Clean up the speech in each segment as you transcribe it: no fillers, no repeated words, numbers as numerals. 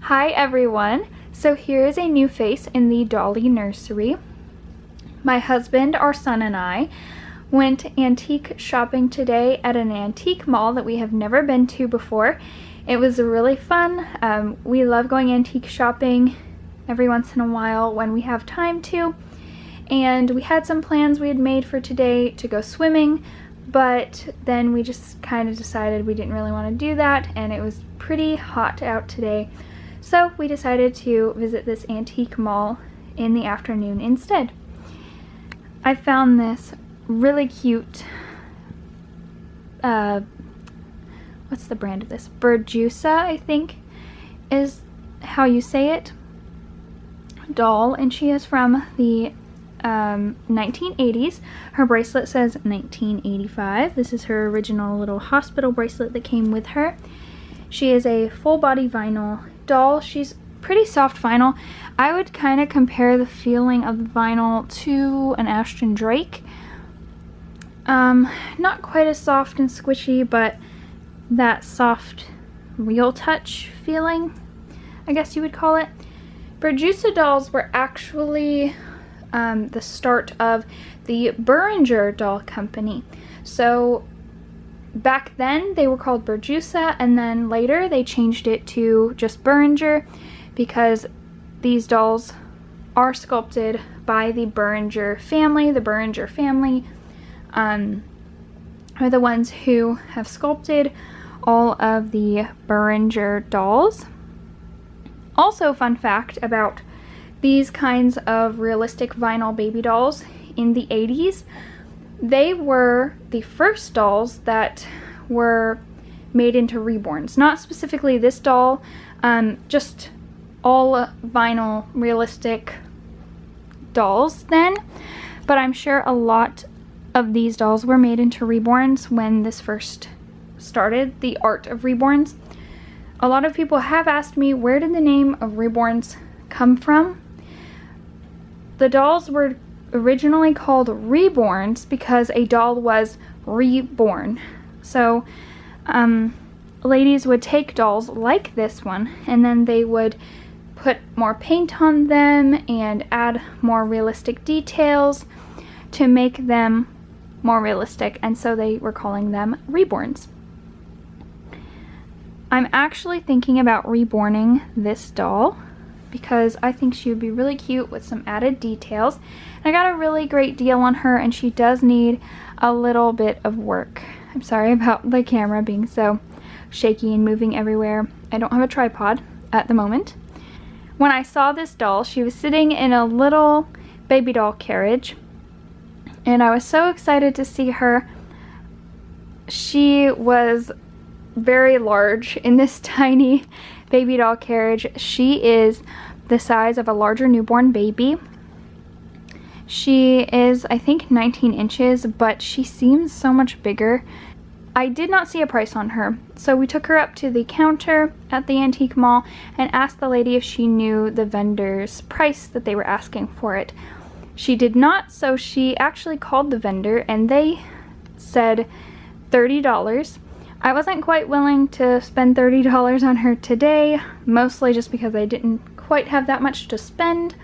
Hi everyone! So here is a new face in the Dolly nursery. My husband, our son, and I went antique shopping today at an antique mall that we have never been to before. It was really fun. We love going antique shopping every once in a while when we have time to. And we had some plans we had made for today to go swimming, but then we just kind of decided we didn't really want to do that, and it was pretty hot out today. So we decided to visit this antique mall in the afternoon instead. I found this really cute, what's the brand of this? Berjusa, I think, is how you say it, doll, and she is from the 1980s. Her bracelet says 1985. This is her original little hospital bracelet that came with her. She is a full body vinyl doll. She's pretty soft vinyl. I would kind of compare the feeling of the vinyl to an Ashton Drake. Not quite as soft and squishy, but that soft real touch feeling, I guess you would call it. Berjusa dolls were actually the start of the Berjusa doll company. So back then they were called Berjusa, and then later they changed it to just Berjusa because these dolls are sculpted by the Berjusa family. The Berjusa family are the ones who have sculpted all of the Berjusa dolls. Also, fun fact about these kinds of realistic vinyl baby dolls in the 80s, they were the first dolls that were made into reborns. Not specifically this doll, just all vinyl realistic dolls then, but I'm sure a lot of these dolls were made into reborns when this first started, the art of reborns. A lot of people have asked me, where did the name of reborns come from? The dolls were originally called reborns because a doll was reborn. So ladies would take dolls like this one, and then they would put more paint on them and add more realistic details to make them more realistic, and so they were calling them reborns. I'm actually thinking about reborning this doll because I think she would be really cute with some added details. And I got a really great deal on her, and she does need a little bit of work. I'm sorry about the camera being so shaky and moving everywhere. I don't have a tripod at the moment. When I saw this doll, she was sitting in a little baby doll carriage, and I was so excited to see her. She was very large in this tiny baby doll carriage. She is the size of a larger newborn baby. She is, I think, 19 inches, but she seems so much bigger. I did not see a price on her, so we took her up to the counter at the antique mall and asked the lady if she knew the vendor's price that they were asking for it. She did not, so she actually called the vendor and they said $30. I wasn't quite willing to spend $30 on her today, mostly just because I didn't quite have that much to spend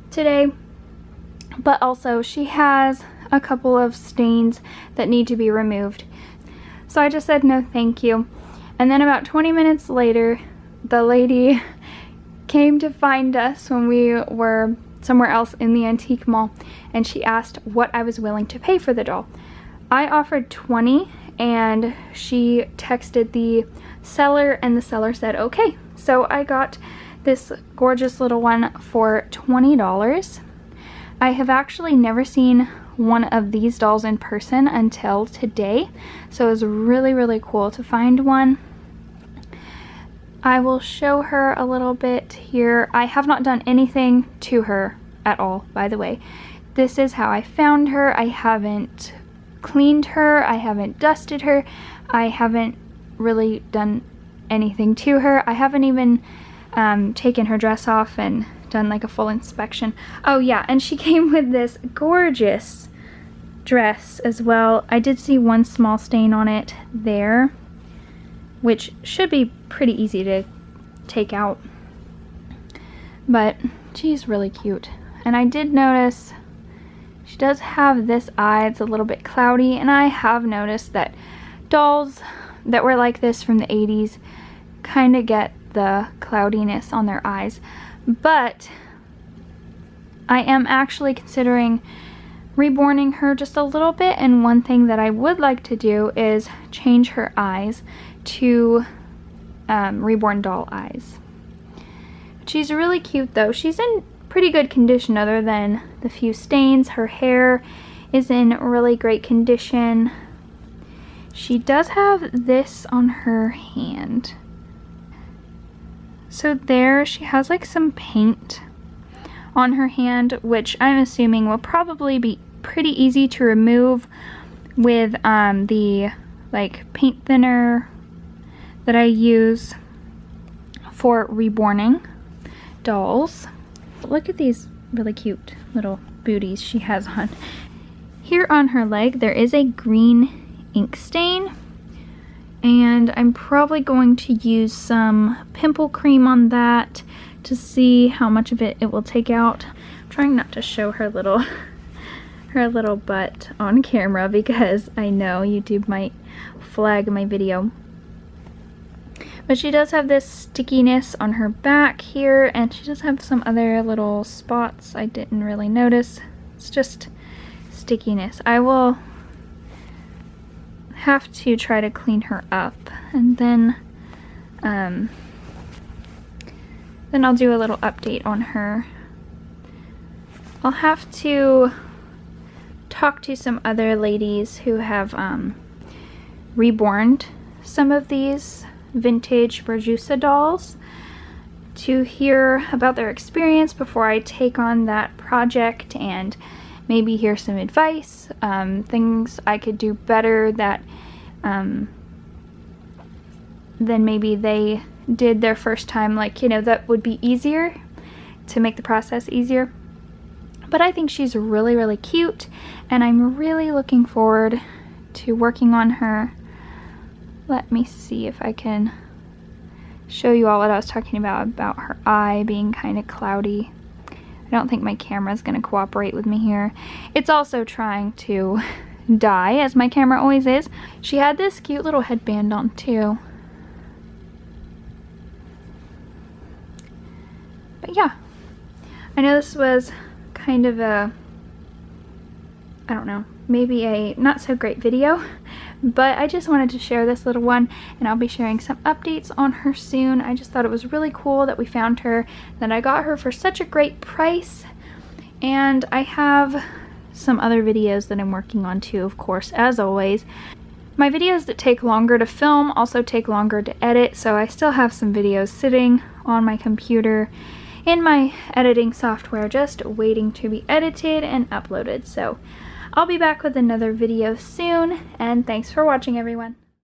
today, but also she has a couple of stains that need to be removed. So I just said no thank you. And then about 20 minutes later, the lady came to find us when we were somewhere else in the antique mall, and she asked what I was willing to pay for the doll. I offered $20, and she texted the seller, and the seller said okay. So I got this gorgeous little one for $20. I have actually never seen one of these dolls in person until today, so it was really, really cool to find one. I will show her a little bit here. I have not done anything to her at all, by the way. This is how I found her. I haven't cleaned her, I haven't dusted her, I haven't really done anything to her. I haven't even taken her dress off and done like a full inspection. Oh yeah, and she came with this gorgeous dress as well. I did see one small stain on it there, which should be pretty easy to take out. but she's really cute. And I did notice she does have this eye. It's a little bit cloudy, and I have noticed that dolls that were like this from the 80s kind of get the cloudiness on their eyes. But I am actually considering reborning her just a little bit, and one thing that I would like to do is change her eyes to reborn doll eyes. She's really cute though. She's in pretty good condition other than the few stains. Her hair is in really great condition. She does have this on her hand. So there she has like some paint on her hand, which I'm assuming will probably be pretty easy to remove with the like paint thinner that I use for reborning dolls. Look at these really cute little booties she has on. Here on her leg there is a green ink stain, and I'm probably going to use some pimple cream on that to see how much of it will take out. I'm trying not to show her little butt on camera because I know YouTube might flag my video. But she does have this stickiness on her back here, and she does have some other little spots I didn't really notice. It's just stickiness. I will have to try to clean her up, and then I'll do a little update on her. I'll have to talk to some other ladies who have reborned some of these vintage Berjusa dolls to hear about their experience before I take on that project, and maybe hear some advice, things I could do better that than maybe they did their first time, like, you know, that would be easier to make the process easier. But I think she's really, really cute, and I'm really looking forward to working on her. Let me see if I can show you all what I was talking about her eye being kind of cloudy. I don't think my camera is going to cooperate with me here. It's also trying to die, as my camera always is. She had this cute little headband on too. But yeah, I know this was kind of a, I don't know, maybe a not so great video, but I just wanted to share this little one, and I'll be sharing some updates on her soon. I just thought it was really cool that we found her, that I got her for such a great price, and I have some other videos that I'm working on too, of course, as always. My videos that take longer to film also take longer to edit, so I still have some videos sitting on my computer in my editing software just waiting to be edited and uploaded. So I'll be back with another video soon, and thanks for watching, everyone.